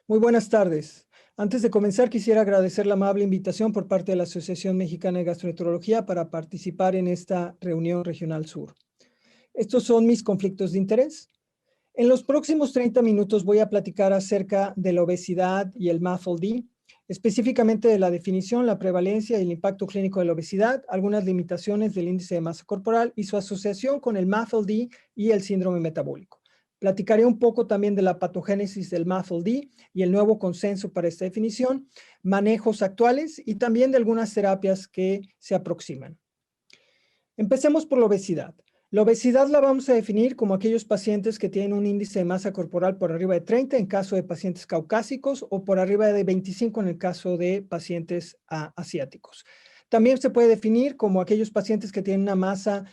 Muy buenas tardes. Antes de comenzar, quisiera agradecer la amable invitación por parte de la Asociación Mexicana de Gastroenterología para participar en esta reunión regional sur. Estos son mis conflictos de interés. En los próximos 30 minutos voy a platicar acerca de la obesidad y el MAFLD, específicamente de la definición, la prevalencia y el impacto clínico de la obesidad, algunas limitaciones del índice de masa corporal y su asociación con el MAFLD y el síndrome metabólico. Platicaré un poco también de la patogénesis del MAFLD y el nuevo consenso para esta definición, manejos actuales y también de algunas terapias que se aproximan. Empecemos por la obesidad. La obesidad la vamos a definir como aquellos pacientes que tienen un índice de masa corporal por arriba de 30 en caso de pacientes caucásicos o por arriba de 25 en el caso de pacientes asiáticos. También se puede definir como aquellos pacientes que tienen una masa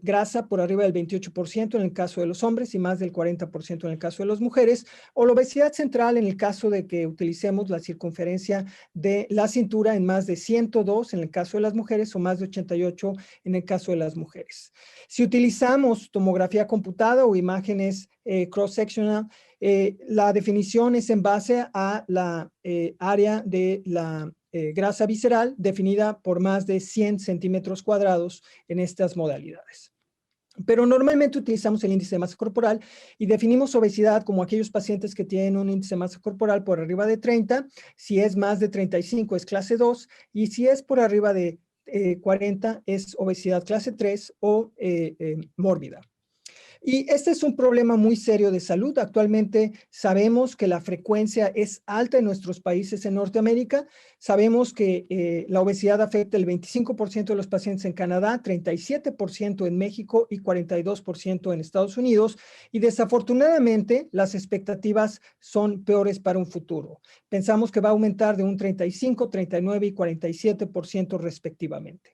grasa por arriba del 28% en el caso de los hombres y más del 40% en el caso de las mujeres, o la obesidad central en el caso de que utilicemos la circunferencia de la cintura en más de 102 en el caso de las mujeres o más de 88 en el caso de las mujeres. Si utilizamos tomografía computada o imágenes cross-sectional, la definición es en base a la área de la grasa visceral definida por más de 100 centímetros cuadrados en estas modalidades. Pero normalmente utilizamos el índice de masa corporal y definimos obesidad como aquellos pacientes que tienen un índice de masa corporal por arriba de 30, si es más de 35 es clase 2 y si es por arriba de 40 es obesidad clase 3 o mórbida. Y este es un problema muy serio de salud. Actualmente sabemos que la frecuencia es alta en nuestros países en Norteamérica. Sabemos que la obesidad afecta el 25% de los pacientes en Canadá, 37% en México y 42% en Estados Unidos. Y desafortunadamente las expectativas son peores para un futuro. Pensamos que va a aumentar de un 35, 39 y 47% respectivamente.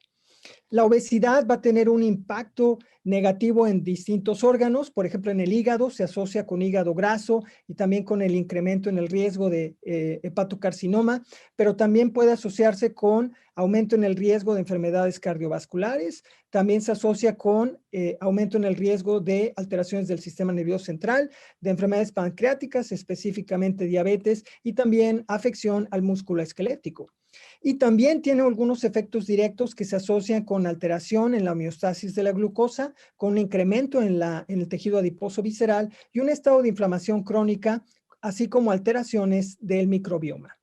La obesidad va a tener un impacto negativo en distintos órganos, por ejemplo, en el hígado se asocia con hígado graso y también con el incremento en el riesgo de hepatocarcinoma, pero también puede asociarse con aumento en el riesgo de enfermedades cardiovasculares, también se asocia con aumento en el riesgo de alteraciones del sistema nervioso central, de enfermedades pancreáticas, específicamente diabetes, y también afección al músculo esquelético. Y también tiene algunos efectos directos que se asocian con alteración en la homeostasis de la glucosa, con un incremento en el tejido adiposo visceral y un estado de inflamación crónica, así como alteraciones del microbioma.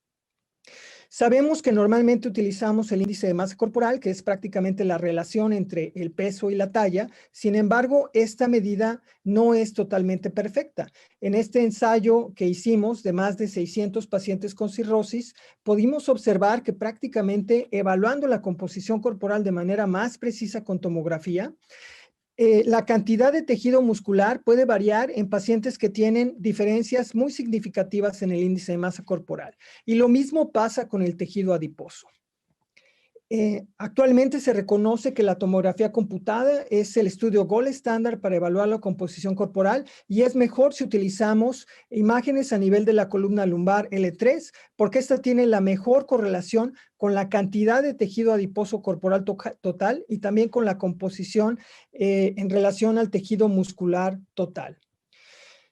Sabemos que normalmente utilizamos el índice de masa corporal, que es prácticamente la relación entre el peso y la talla. Sin embargo, esta medida no es totalmente perfecta. En este ensayo que hicimos de más de 600 pacientes con cirrosis, pudimos observar que prácticamente evaluando la composición corporal de manera más precisa con tomografía, la cantidad de tejido muscular puede variar en pacientes que tienen diferencias muy significativas en el índice de masa corporal. Y lo mismo pasa con el tejido adiposo. Actualmente se reconoce que la tomografía computada es el estudio gold estándar para evaluar la composición corporal y es mejor si utilizamos imágenes a nivel de la columna lumbar L3 porque esta tiene la mejor correlación con la cantidad de tejido adiposo corporal total y también con la composición en relación al tejido muscular total.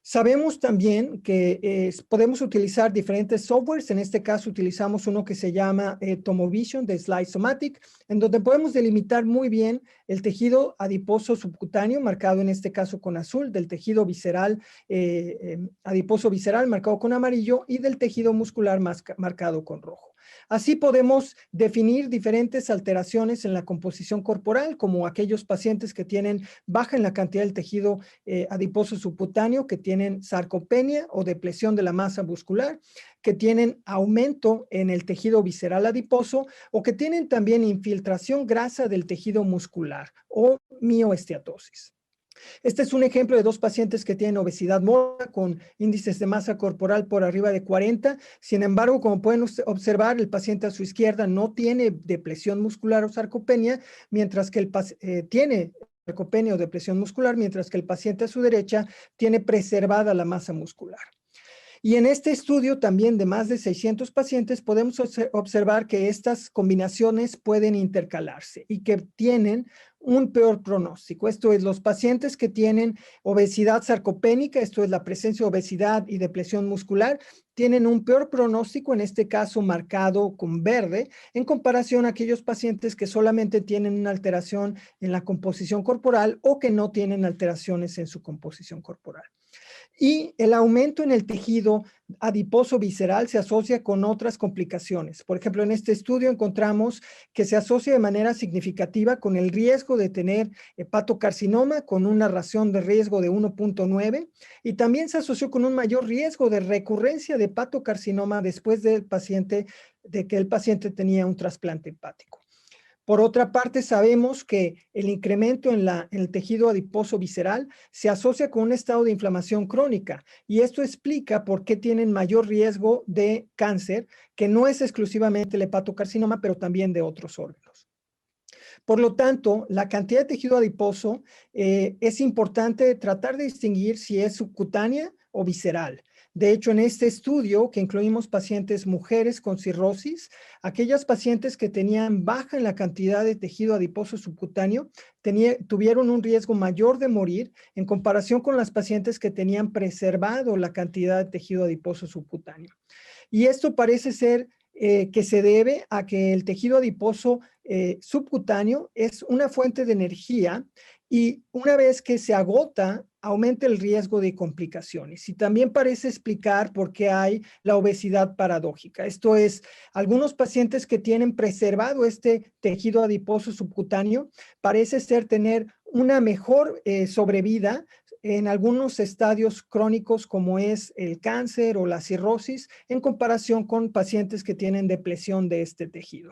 Sabemos también que podemos utilizar diferentes softwares. En este caso utilizamos uno que se llama Tomovision de Slidesomatic, en donde podemos delimitar muy bien el tejido adiposo subcutáneo, marcado en este caso con azul, del tejido visceral, adiposo visceral, marcado con amarillo, y del tejido muscular marcado con rojo. Así podemos definir diferentes alteraciones en la composición corporal, como aquellos pacientes que tienen baja en la cantidad del tejido adiposo subcutáneo, que tienen sarcopenia o depresión de la masa muscular, que tienen aumento en el tejido visceral adiposo o que tienen también infiltración grasa del tejido muscular o mioesteatosis. Este es un ejemplo de dos pacientes que tienen obesidad mórbida con índices de masa corporal por arriba de 40. Sin embargo, como pueden observar, el paciente a su izquierda no tiene depresión muscular o sarcopenia, mientras que tiene sarcopenia o depresión muscular, mientras que el paciente a su derecha tiene preservada la masa muscular. Y en este estudio también de más de 600 pacientes podemos observar que estas combinaciones pueden intercalarse y que tienen un peor pronóstico. Esto es, los pacientes que tienen obesidad sarcopénica, esto es la presencia de obesidad y depresión muscular, tienen un peor pronóstico, en este caso marcado con verde, en comparación a aquellos pacientes que solamente tienen una alteración en la composición corporal o que no tienen alteraciones en su composición corporal. Y el aumento en el tejido adiposo visceral se asocia con otras complicaciones. Por ejemplo, en este estudio encontramos que se asocia de manera significativa con el riesgo de tener hepatocarcinoma con una razón de riesgo de 1.9 y también se asoció con un mayor riesgo de recurrencia de hepatocarcinoma después de que el paciente tenía un trasplante hepático. Por otra parte, sabemos que el incremento en el tejido adiposo visceral se asocia con un estado de inflamación crónica y esto explica por qué tienen mayor riesgo de cáncer, que no es exclusivamente el hepatocarcinoma, pero también de otros órganos. Por lo tanto, la cantidad de tejido adiposo es importante tratar de distinguir si es subcutánea o visceral. De hecho, en este estudio, que incluimos pacientes mujeres con cirrosis, aquellas pacientes que tenían baja en la cantidad de tejido adiposo subcutáneo tuvieron un riesgo mayor de morir en comparación con las pacientes que tenían preservado la cantidad de tejido adiposo subcutáneo. Y esto parece ser que se debe a que el tejido adiposo subcutáneo es una fuente de energía y una vez que se agota, aumenta el riesgo de complicaciones. Y también parece explicar por qué hay la obesidad paradójica. Esto es, algunos pacientes que tienen preservado este tejido adiposo subcutáneo parece ser tener una mejor sobrevida en algunos estadios crónicos como es el cáncer o la cirrosis en comparación con pacientes que tienen depresión de este tejido.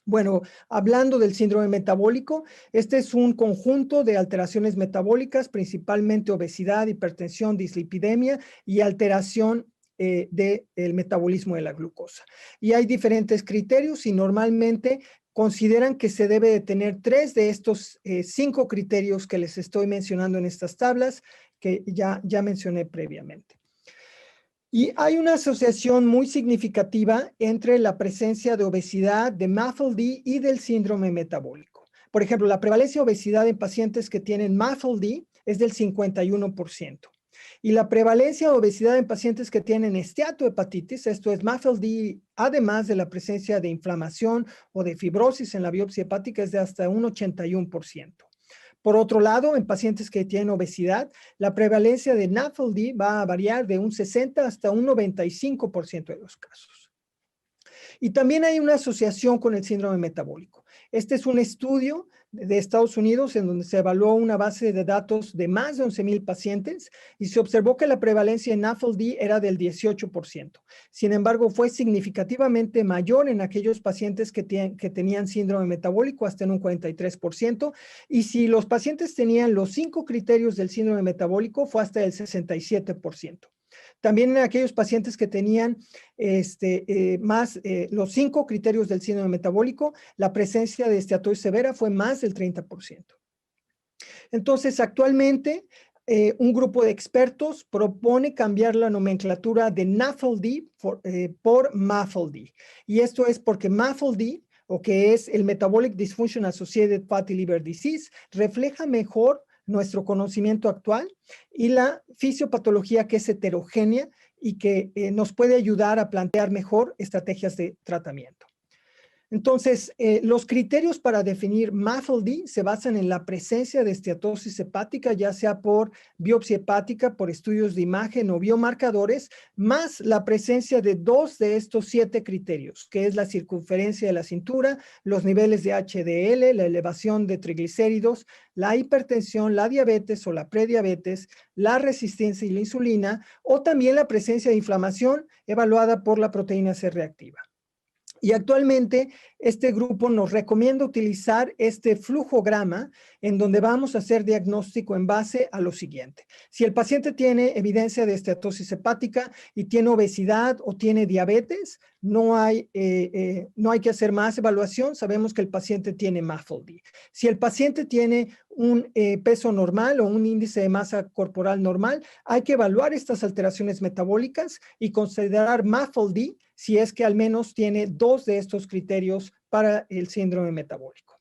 Bueno, hablando del síndrome metabólico, este es un conjunto de alteraciones metabólicas, principalmente obesidad, hipertensión, dislipidemia y alteración del metabolismo de la glucosa. Y hay diferentes criterios y normalmente consideran que se debe de tener 3 de estos 5 criterios que les estoy mencionando en estas tablas que ya mencioné previamente. Y hay una asociación muy significativa entre la presencia de obesidad, de MAFLD y del síndrome metabólico. Por ejemplo, la prevalencia de obesidad en pacientes que tienen MAFLD es del 51%. Y la prevalencia de obesidad en pacientes que tienen esteatohepatitis, esto es MAFLD, además de la presencia de inflamación o de fibrosis en la biopsia hepática, es de hasta un 81%. Por otro lado, en pacientes que tienen obesidad, la prevalencia de NAFLD va a variar de un 60 hasta un 95% de los casos. Y también hay una asociación con el síndrome metabólico. Este es un estudio de Estados Unidos en donde se evaluó una base de datos de más de 11,000 pacientes y se observó que la prevalencia en NAFLD era del 18%. Sin embargo, fue significativamente mayor en aquellos pacientes que tenían síndrome metabólico, hasta en un 43%, y si los pacientes tenían los 5 criterios del síndrome metabólico, fue hasta el 67%. También en aquellos pacientes que tenían los 5 criterios del síndrome metabólico, la presencia de esteatosis severa fue más del 30%. Entonces, actualmente, un grupo de expertos propone cambiar la nomenclatura de NAFLD por MAFLD. Y esto es porque MAFLD, o que es el Metabolic Dysfunction Associated Fatty Liver Disease, refleja mejor nuestro conocimiento actual y la fisiopatología que es heterogénea y que nos puede ayudar a plantear mejor estrategias de tratamiento. Entonces, los criterios para definir MAFLD se basan en la presencia de esteatosis hepática, ya sea por biopsia hepática, por estudios de imagen o biomarcadores, más la presencia de 2 de estos 7 criterios, que es la circunferencia de la cintura, los niveles de HDL, la elevación de triglicéridos, la hipertensión, la diabetes o la prediabetes, la resistencia a la insulina o también la presencia de inflamación evaluada por la proteína C reactiva. Y actualmente este grupo nos recomienda utilizar este flujograma en donde vamos a hacer diagnóstico en base a lo siguiente. Si el paciente tiene evidencia de esteatosis hepática y tiene obesidad o tiene diabetes, no hay que hacer más evaluación. Sabemos que el paciente tiene MAFLD. Si el paciente tiene un peso normal o un índice de masa corporal normal, hay que evaluar estas alteraciones metabólicas y considerar MAFLD si es que al menos tiene 2 de estos criterios para el síndrome metabólico.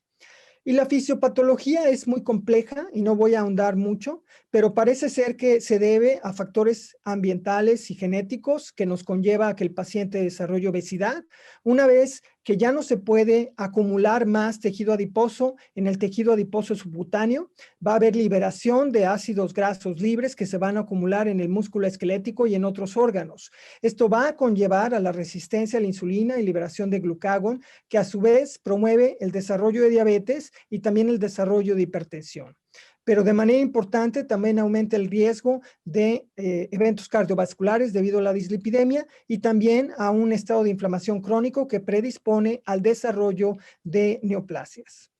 Y la fisiopatología es muy compleja y no voy a ahondar mucho, pero parece ser que se debe a factores ambientales y genéticos que nos conlleva a que el paciente desarrolle obesidad. Una vez que ya no se puede acumular más tejido adiposo en el tejido adiposo subcutáneo, va a haber liberación de ácidos grasos libres que se van a acumular en el músculo esquelético y en otros órganos. Esto va a conllevar a la resistencia a la insulina y liberación de glucagón, que a su vez promueve el desarrollo de diabetes y también el desarrollo de hipertensión. Pero de manera importante también aumenta el riesgo de eventos cardiovasculares debido a la dislipidemia y también a un estado de inflamación crónico que predispone al desarrollo de neoplasias.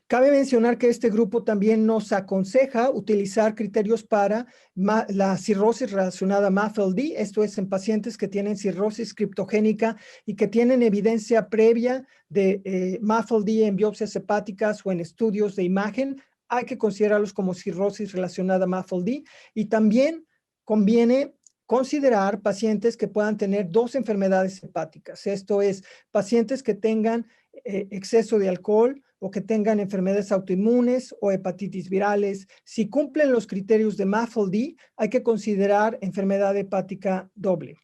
Cabe mencionar que este grupo también nos aconseja utilizar criterios para la cirrosis relacionada a MAFLD, esto es en pacientes que tienen cirrosis criptogénica y que tienen evidencia previa de MAFLD en biopsias hepáticas o en estudios de imagen. Hay que considerarlos como cirrosis relacionada a MAFLD y también conviene considerar pacientes que puedan tener 2 enfermedades hepáticas, esto es, pacientes que tengan exceso de alcohol o que tengan enfermedades autoinmunes o hepatitis virales. Si cumplen los criterios de MAFLD, hay que considerar enfermedad hepática doble.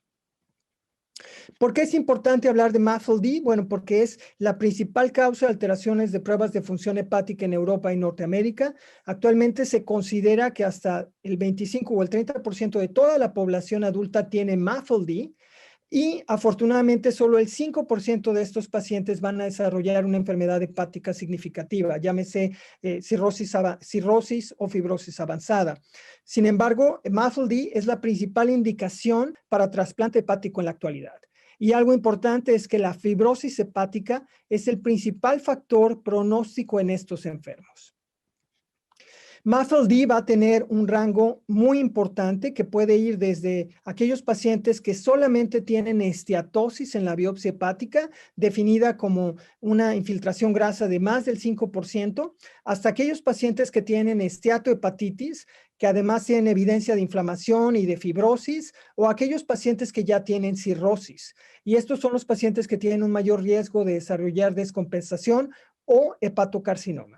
¿Por qué es importante hablar de MAFLD? Bueno, porque es la principal causa de alteraciones de pruebas de función hepática en Europa y Norteamérica. Actualmente se considera que hasta el 25 o el 30% de toda la población adulta tiene MAFLD. Y afortunadamente solo el 5% de estos pacientes van a desarrollar una enfermedad hepática significativa, llámese cirrosis o fibrosis avanzada. Sin embargo, MAFLD es la principal indicación para trasplante hepático en la actualidad. Y algo importante es que la fibrosis hepática es el principal factor pronóstico en estos enfermos. MAFLD va a tener un rango muy importante que puede ir desde aquellos pacientes que solamente tienen esteatosis en la biopsia hepática, definida como una infiltración grasa de más del 5%, hasta aquellos pacientes que tienen esteatohepatitis, que además tienen evidencia de inflamación y de fibrosis, o aquellos pacientes que ya tienen cirrosis. Y estos son los pacientes que tienen un mayor riesgo de desarrollar descompensación o hepatocarcinoma.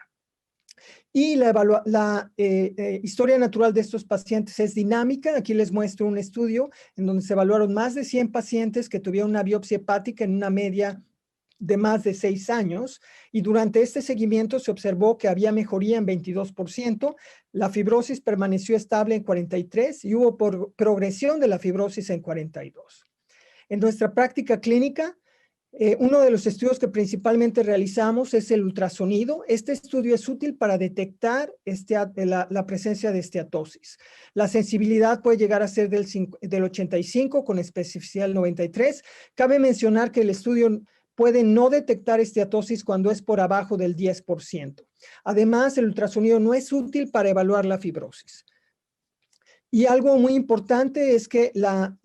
Y la historia natural de estos pacientes es dinámica. Aquí les muestro un estudio en donde se evaluaron más de 100 pacientes que tuvieron una biopsia hepática en una media de más de 6 años, y durante este seguimiento se observó que había mejoría en 22%, la fibrosis permaneció estable en 43% y hubo progresión de la fibrosis en 42%. En nuestra práctica clínica, uno de los estudios que principalmente realizamos es el ultrasonido. Este estudio es útil para detectar la presencia de esteatosis. La sensibilidad puede llegar a ser del 85 con especificidad del 93. Cabe mencionar que el estudio puede no detectar esteatosis cuando es por abajo del 10%. Además, el ultrasonido no es útil para evaluar la fibrosis. Y algo muy importante es que la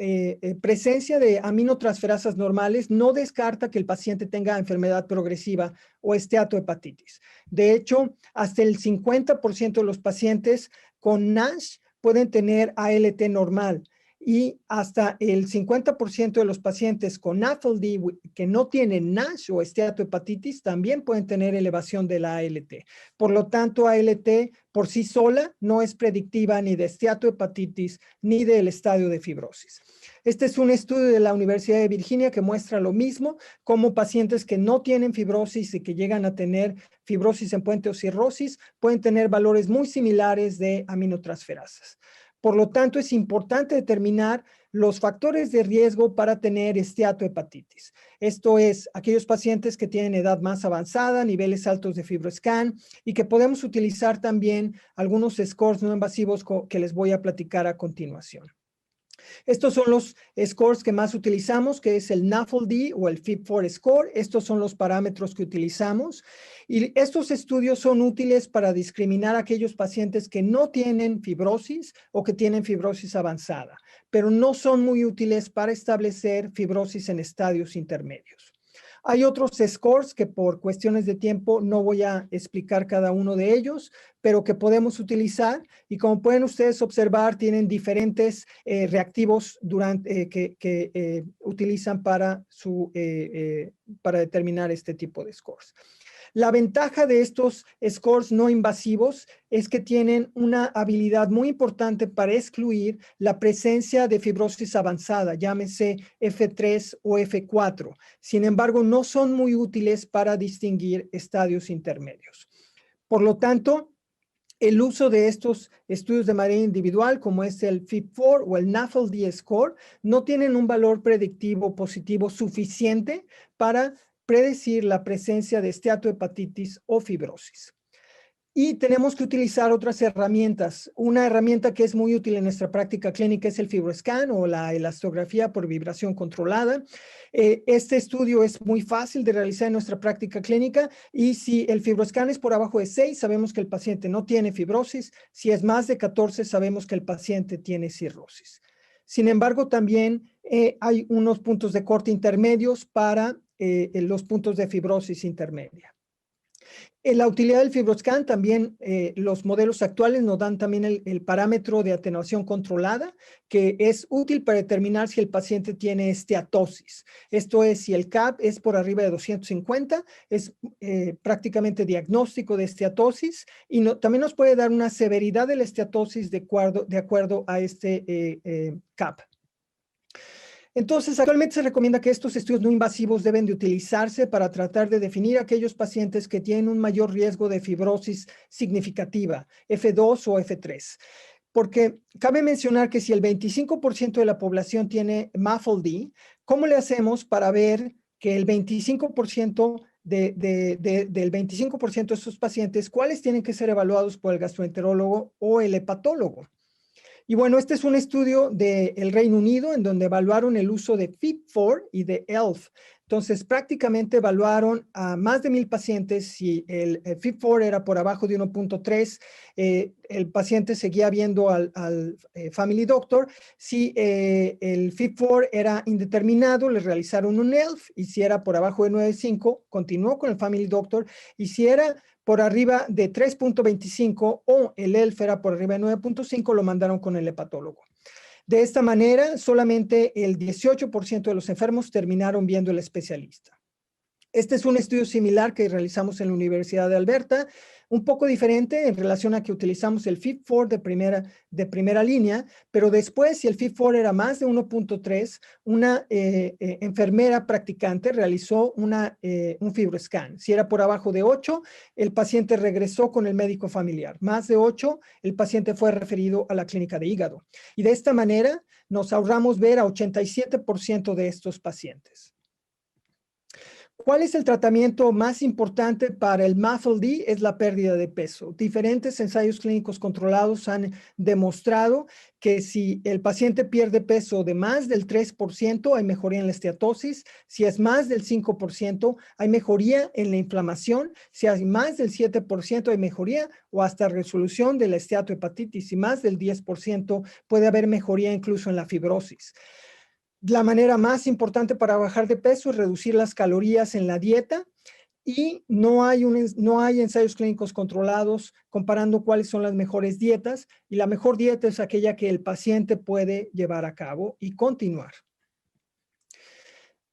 presencia de aminotransferasas normales no descarta que el paciente tenga enfermedad progresiva o esteatohepatitis. De hecho, hasta el 50% de los pacientes con NASH pueden tener ALT normal, y hasta el 50% de los pacientes con NAFLD que no tienen NASH o esteatohepatitis también pueden tener elevación de la ALT. Por lo tanto, ALT por sí sola no es predictiva ni de esteatohepatitis ni del estadio de fibrosis. Este es un estudio de la Universidad de Virginia que muestra lo mismo, como pacientes que no tienen fibrosis y que llegan a tener fibrosis en puente o cirrosis pueden tener valores muy similares de aminotransferasas. Por lo tanto, es importante determinar los factores de riesgo para tener esteatohepatitis. Esto es, aquellos pacientes que tienen edad más avanzada, niveles altos de FibroScan, y que podemos utilizar también algunos scores no invasivos que les voy a platicar a continuación. Estos son los scores que más utilizamos, que es el NAFLD o el FIB-4 score. Estos son los parámetros que utilizamos. Y estos estudios son útiles para discriminar a aquellos pacientes que no tienen fibrosis o que tienen fibrosis avanzada, pero no son muy útiles para establecer fibrosis en estadios intermedios. Hay otros scores que por cuestiones de tiempo no voy a explicar cada uno de ellos, pero que podemos utilizar y como pueden ustedes observar tienen diferentes reactivos que utilizan para determinar este tipo de scores. La ventaja de estos scores no invasivos es que tienen una habilidad muy importante para excluir la presencia de fibrosis avanzada, llámese F3 o F4. Sin embargo, no son muy útiles para distinguir estadios intermedios. Por lo tanto, el uso de estos estudios de manera individual, como es el FIB-4 o el NAFLD score, no tienen un valor predictivo positivo suficiente para predecir la presencia de esteatohepatitis o fibrosis. Y tenemos que utilizar otras herramientas. Una herramienta que es muy útil en nuestra práctica clínica es el FibroScan o la elastografía por vibración controlada. Este estudio es muy fácil de realizar en nuestra práctica clínica y si el FibroScan es por abajo de 6, sabemos que el paciente no tiene fibrosis. Si es más de 14, sabemos que el paciente tiene cirrosis. Sin embargo, también hay unos puntos de corte intermedios para los puntos de fibrosis intermedia. En la utilidad del FibroScan también los modelos actuales nos dan también el parámetro de atenuación controlada que es útil para determinar si el paciente tiene esteatosis. Esto es, si el CAP es por arriba de 250, es prácticamente diagnóstico de esteatosis y también nos puede dar una severidad de la esteatosis de acuerdo a este CAP. Entonces, actualmente se recomienda que estos estudios no invasivos deben de utilizarse para tratar de definir aquellos pacientes que tienen un mayor riesgo de fibrosis significativa, F2 o F3. Porque cabe mencionar que si el 25% de la población tiene MAFLD, ¿cómo le hacemos para ver que el 25% del 25% de esos pacientes, cuáles tienen que ser evaluados por el gastroenterólogo o el hepatólogo? Y bueno, este es un estudio del Reino Unido en donde evaluaron el uso de FIB-4 y de ELF. Entonces, prácticamente evaluaron a más de 1,000 pacientes. Si el FIB-4 era por abajo de 1.3, el paciente seguía viendo al Family Doctor. Si el FIB-4 era indeterminado, le realizaron un ELF. Y si era por abajo de 9.5, continuó con el Family Doctor. Y si era por arriba de 3.25 o el ELF era por arriba de 9.5, lo mandaron con el hepatólogo. De esta manera, solamente el 18% de los enfermos terminaron viendo el especialista. Este es un estudio similar que realizamos en la Universidad de Alberta, un poco diferente en relación a que utilizamos el FIB-4 de primera línea, pero después, si el FIB-4 era más de 1.3, una enfermera practicante realizó un FibroScan. Si era por abajo de 8, el paciente regresó con el médico familiar. Más de 8, el paciente fue referido a la clínica de hígado. Y de esta manera, nos ahorramos ver a 87% de estos pacientes. ¿Cuál es el tratamiento más importante para el MAFLD? Es la pérdida de peso. Diferentes ensayos clínicos controlados han demostrado que si el paciente pierde peso de más del 3%, hay mejoría en la esteatosis. Si es más del 5%, hay mejoría en la inflamación. Si hay más del 7%, hay mejoría o hasta resolución de la esteatohepatitis. Y más del 10%, puede haber mejoría incluso en la fibrosis. La manera más importante para bajar de peso es reducir las calorías en la dieta y no hay ensayos clínicos controlados comparando cuáles son las mejores dietas y la mejor dieta es aquella que el paciente puede llevar a cabo y continuar.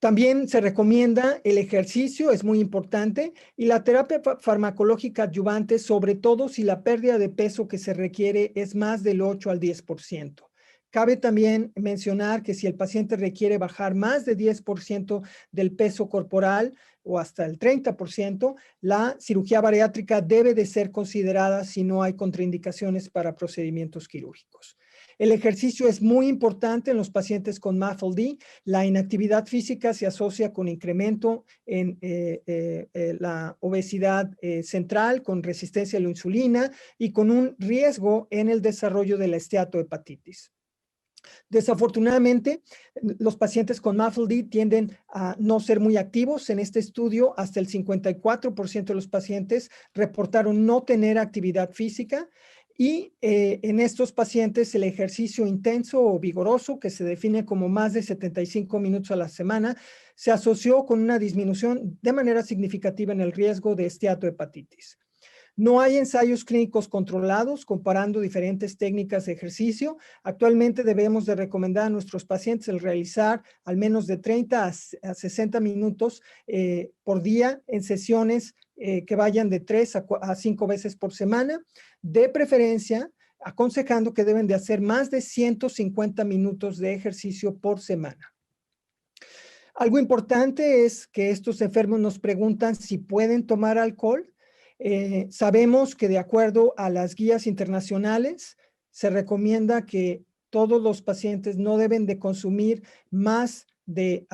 También se recomienda el ejercicio, es muy importante, y la terapia farmacológica adyuvante, sobre todo si la pérdida de peso que se requiere es más del 8 al 10%. Cabe también mencionar que si el paciente requiere bajar más de 10% del peso corporal o hasta el 30%, la cirugía bariátrica debe de ser considerada si no hay contraindicaciones para procedimientos quirúrgicos. El ejercicio es muy importante en los pacientes con MAFLD. La inactividad física se asocia con incremento en la obesidad central, con resistencia a la insulina y con un riesgo en el desarrollo de la esteatohepatitis. Desafortunadamente, los pacientes con MAFLD tienden a no ser muy activos. En este estudio, hasta el 54% de los pacientes reportaron no tener actividad física. Y en estos pacientes el ejercicio intenso o vigoroso, que se define como más de 75 minutos a la semana, se asoció con una disminución de manera significativa en el riesgo de esteatohepatitis. No hay ensayos clínicos controlados comparando diferentes técnicas de ejercicio. Actualmente debemos de recomendar a nuestros pacientes el realizar al menos de 30 a 60 minutos por día en sesiones que vayan de 3 a 5 veces por semana, de preferencia aconsejando que deben de hacer más de 150 minutos de ejercicio por semana. Algo importante es que estos enfermos nos preguntan si pueden tomar alcohol. Sabemos que de acuerdo a las guías internacionales, se recomienda que todos los pacientes no deben de consumir más de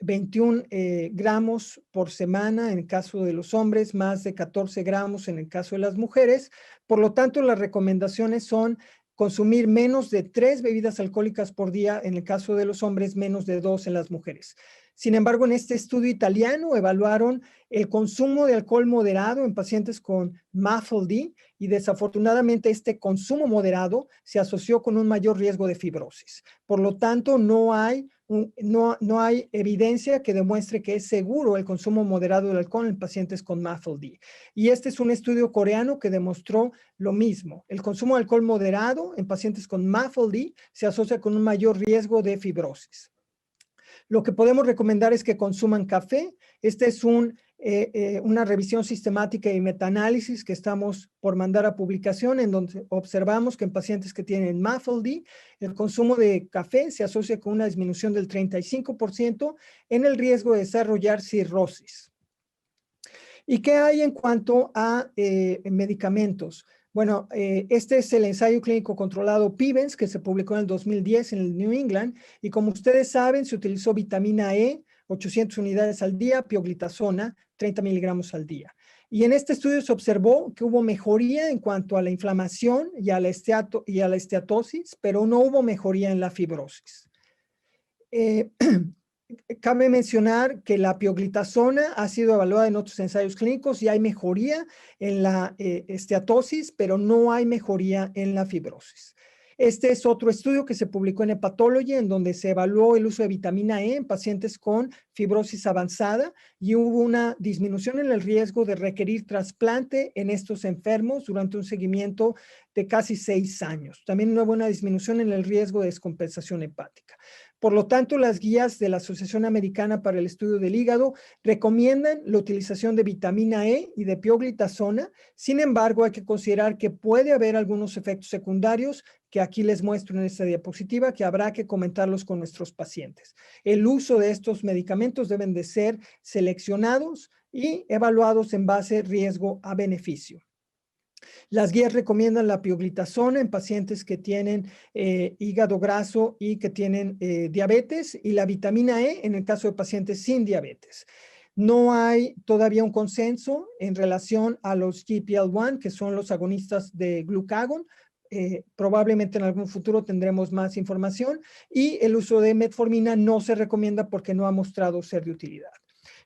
21 gramos por semana en el caso de los hombres, más de 14 gramos en el caso de las mujeres. Por lo tanto, las recomendaciones son consumir menos de 3 bebidas alcohólicas por día en el caso de los hombres, menos de 2 en las mujeres. Sin embargo, en este estudio italiano evaluaron el consumo de alcohol moderado en pacientes con MAFLD y desafortunadamente este consumo moderado se asoció con un mayor riesgo de fibrosis. Por lo tanto, no hay evidencia que demuestre que es seguro el consumo moderado del alcohol en pacientes con MAFLD. Y este es un estudio coreano que demostró lo mismo. El consumo de alcohol moderado en pacientes con MAFLD se asocia con un mayor riesgo de fibrosis. Lo que podemos recomendar es que consuman café. Este es una revisión sistemática y metaanálisis que estamos por mandar a publicación, en donde observamos que en pacientes que tienen MAFLD, el consumo de café se asocia con una disminución del 35% en el riesgo de desarrollar cirrosis. ¿Y qué hay en cuanto a medicamentos? Bueno, este es el ensayo clínico controlado PIVENS que se publicó en el 2010 en el New England y como ustedes saben se utilizó vitamina E, 800 unidades al día, pioglitazona, 30 miligramos al día. Y en este estudio se observó que hubo mejoría en cuanto a la inflamación y a la esteatosis, pero no hubo mejoría en la fibrosis. Cabe mencionar que la pioglitazona ha sido evaluada en otros ensayos clínicos y hay mejoría en la esteatosis, pero no hay mejoría en la fibrosis. Este es otro estudio que se publicó en Hepatology, en donde se evaluó el uso de vitamina E en pacientes con fibrosis avanzada y hubo una disminución en el riesgo de requerir trasplante en estos enfermos durante un seguimiento de casi 6 años. También hubo una disminución en el riesgo de descompensación hepática. Por lo tanto, las guías de la Asociación Americana para el Estudio del Hígado recomiendan la utilización de vitamina E y de pioglitazona. Sin embargo, hay que considerar que puede haber algunos efectos secundarios que aquí les muestro en esta diapositiva, que habrá que comentarlos con nuestros pacientes. El uso de estos medicamentos deben de ser seleccionados y evaluados en base riesgo a beneficio. Las guías recomiendan la pioglitazona en pacientes que tienen hígado graso y que tienen diabetes y la vitamina E en el caso de pacientes sin diabetes. No hay todavía un consenso en relación a los GLP-1, que son los agonistas de glucagón. Probablemente en algún futuro tendremos más información y el uso de metformina no se recomienda porque no ha mostrado ser de utilidad.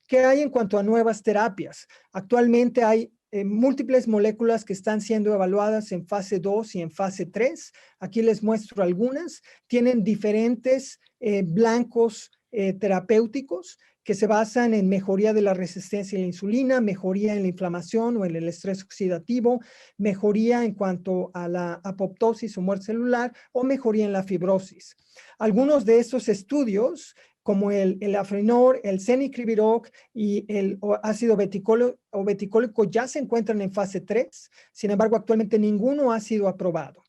¿Qué hay en cuanto a nuevas terapias? Actualmente hay múltiples moléculas que están siendo evaluadas en fase 2 y en fase 3. Aquí les muestro algunas. Tienen diferentes blancos terapéuticos que se basan en mejoría de la resistencia a la insulina, mejoría en la inflamación o en el estrés oxidativo, mejoría en cuanto a la apoptosis o muerte celular o mejoría en la fibrosis. Algunos de estos estudios como el Afrinor, el Cenicriviroc y el ácido beticólico ya se encuentran en fase 3, sin embargo actualmente ninguno ha sido aprobado.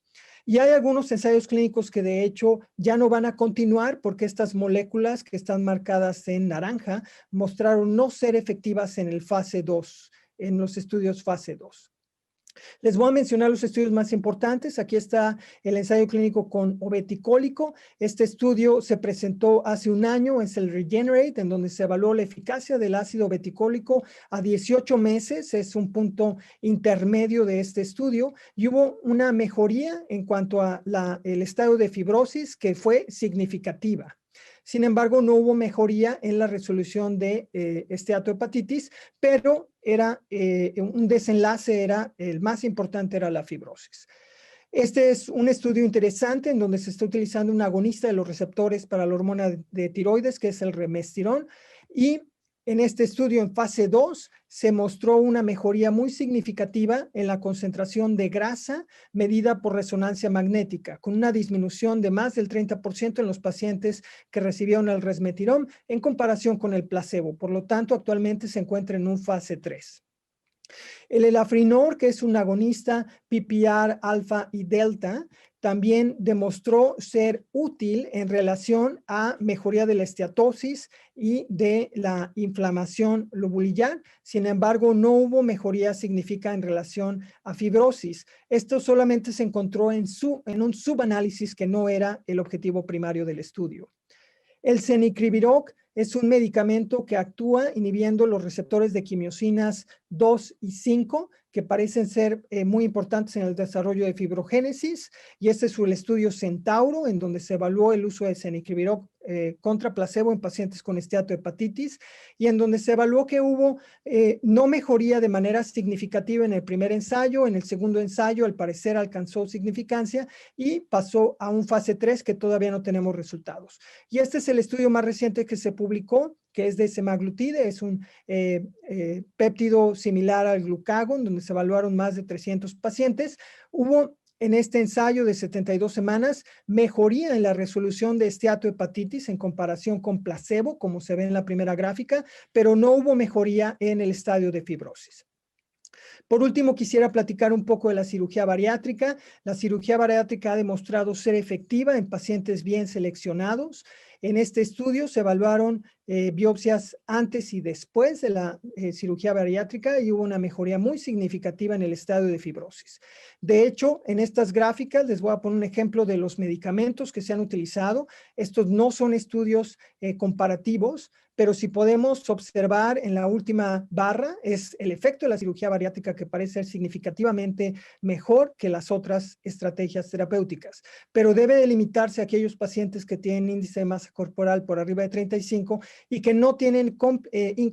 Y hay algunos ensayos clínicos que de hecho ya no van a continuar porque estas moléculas que están marcadas en naranja mostraron no ser efectivas en el fase 2, en los estudios fase 2. Les voy a mencionar los estudios más importantes. Aquí está el ensayo clínico con obeticólico. Este estudio se presentó hace un año, es el Regenerate, en donde se evaluó la eficacia del ácido obeticólico a 18 meses. Es un punto intermedio de este estudio y hubo una mejoría en cuanto a el estado de fibrosis que fue significativa. Sin embargo, no hubo mejoría en la resolución de esteatohepatitis, pero era un desenlace, el más importante era la fibrosis. Este es un estudio interesante en donde se está utilizando un agonista de los receptores para la hormona de tiroides, que es el remestirón, y en este estudio en fase 2 se mostró una mejoría muy significativa en la concentración de grasa medida por resonancia magnética, con una disminución de más del 30% en los pacientes que recibieron el resmetirom en comparación con el placebo. Por lo tanto, actualmente se encuentra en un fase 3. El elafrinor, que es un agonista PPAR alfa y delta, también demostró ser útil en relación a mejoría de la esteatosis y de la inflamación lobular. Sin embargo, no hubo mejoría significativa en relación a fibrosis. Esto solamente se encontró en un subanálisis que no era el objetivo primario del estudio. El cenicriviroc es un medicamento que actúa inhibiendo los receptores de quimiosinas 2 y 5, que parecen ser muy importantes en el desarrollo de fibrogénesis, y este es el estudio Centauro, en donde se evaluó el uso de cenicriviroc contra placebo en pacientes con esteatohepatitis, y en donde se evaluó que hubo no mejoría de manera significativa en el primer ensayo. En el segundo ensayo, al parecer, alcanzó significancia y pasó a un fase 3 que todavía no tenemos resultados. Y este es el estudio más reciente que se publicó, que es de semaglutide, es un péptido similar al glucagón, donde se evaluaron más de 300 pacientes. Hubo en este ensayo de 72 semanas mejoría en la resolución de esteatohepatitis en comparación con placebo, como se ve en la primera gráfica, pero no hubo mejoría en el estadio de fibrosis. Por último, quisiera platicar un poco de la cirugía bariátrica. La cirugía bariátrica ha demostrado ser efectiva en pacientes bien seleccionados. En este estudio se evaluaron biopsias antes y después de la cirugía bariátrica y hubo una mejoría muy significativa en el estadio de fibrosis. De hecho, en estas gráficas les voy a poner un ejemplo de los medicamentos que se han utilizado. Estos no son estudios comparativos, pero si podemos observar en la última barra es el efecto de la cirugía bariátrica, que parece ser significativamente mejor que las otras estrategias terapéuticas, pero debe de limitarse a aquellos pacientes que tienen índice de masa corporal por arriba de 35 y que no tienen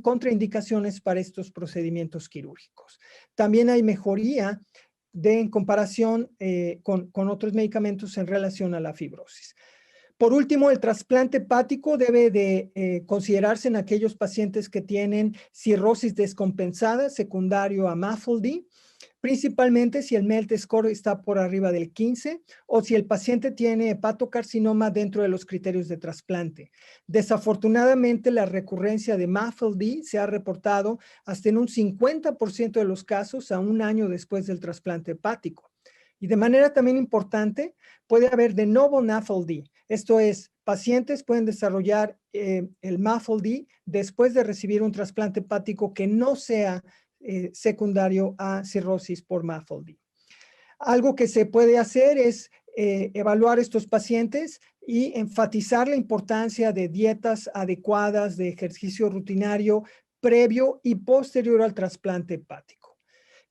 contraindicaciones para estos procedimientos quirúrgicos. También hay mejoría en comparación con otros medicamentos en relación a la fibrosis. Por último, el trasplante hepático debe de considerarse en aquellos pacientes que tienen cirrosis descompensada secundario a MAFLD, principalmente si el MELT score está por arriba del 15 o si el paciente tiene hepatocarcinoma dentro de los criterios de trasplante. Desafortunadamente, la recurrencia de MAFLD se ha reportado hasta en un 50% de los casos a un año después del trasplante hepático. Y de manera también importante, puede haber de novo NAFLD. Esto es, pacientes pueden desarrollar el MAFLD después de recibir un trasplante hepático que no sea secundario a cirrosis por MAFLD. Algo que se puede hacer es evaluar estos pacientes y enfatizar la importancia de dietas adecuadas, de ejercicio rutinario previo y posterior al trasplante hepático.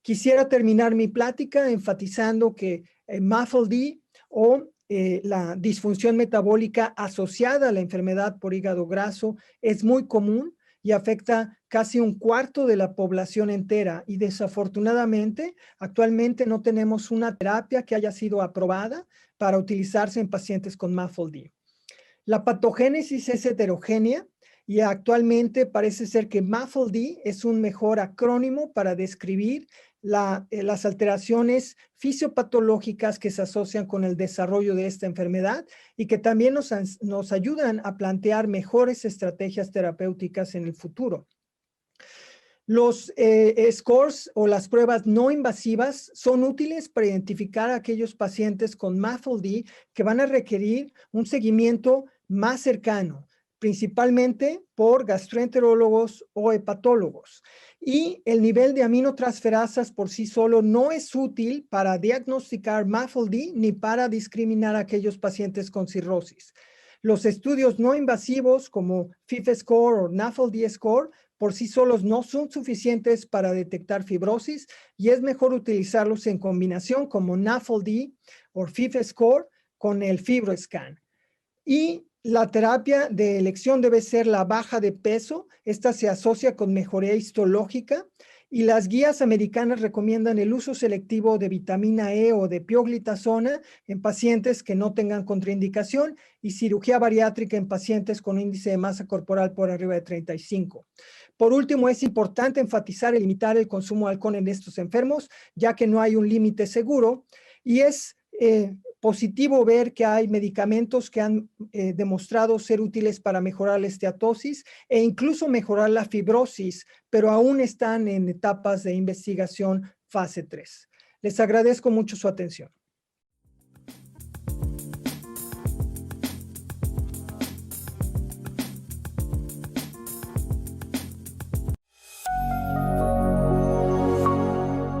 Quisiera terminar mi plática enfatizando que MAFLD o la disfunción metabólica asociada a la enfermedad por hígado graso es muy común y afecta casi un cuarto de la población entera, y desafortunadamente actualmente no tenemos una terapia que haya sido aprobada para utilizarse en pacientes con MAFLD. La patogénesis es heterogénea y actualmente parece ser que MAFLD es un mejor acrónimo para describir las alteraciones fisiopatológicas que se asocian con el desarrollo de esta enfermedad y que también nos ayudan a plantear mejores estrategias terapéuticas en el futuro. Los scores o las pruebas no invasivas son útiles para identificar a aquellos pacientes con MAFLD que van a requerir un seguimiento más cercano, principalmente por gastroenterólogos o hepatólogos. Y el nivel de aminotransferasas por sí solo no es útil para diagnosticar MAFLD ni para discriminar a aquellos pacientes con cirrosis. Los estudios no invasivos como FIF-score o NAFLD-score por sí solos no son suficientes para detectar fibrosis y es mejor utilizarlos en combinación como NAFLD o FIF-score con el FibroScan. Y la terapia de elección debe ser la baja de peso. Esta se asocia con mejoría histológica y las guías americanas recomiendan el uso selectivo de vitamina E o de pioglitazona en pacientes que no tengan contraindicación y cirugía bariátrica en pacientes con índice de masa corporal por arriba de 35. Por último, es importante enfatizar y limitar el consumo de alcohol en estos enfermos, ya que no hay un límite seguro y es positivo ver que hay medicamentos que han demostrado ser útiles para mejorar la esteatosis e incluso mejorar la fibrosis, pero aún están en etapas de investigación fase 3. Les agradezco mucho su atención.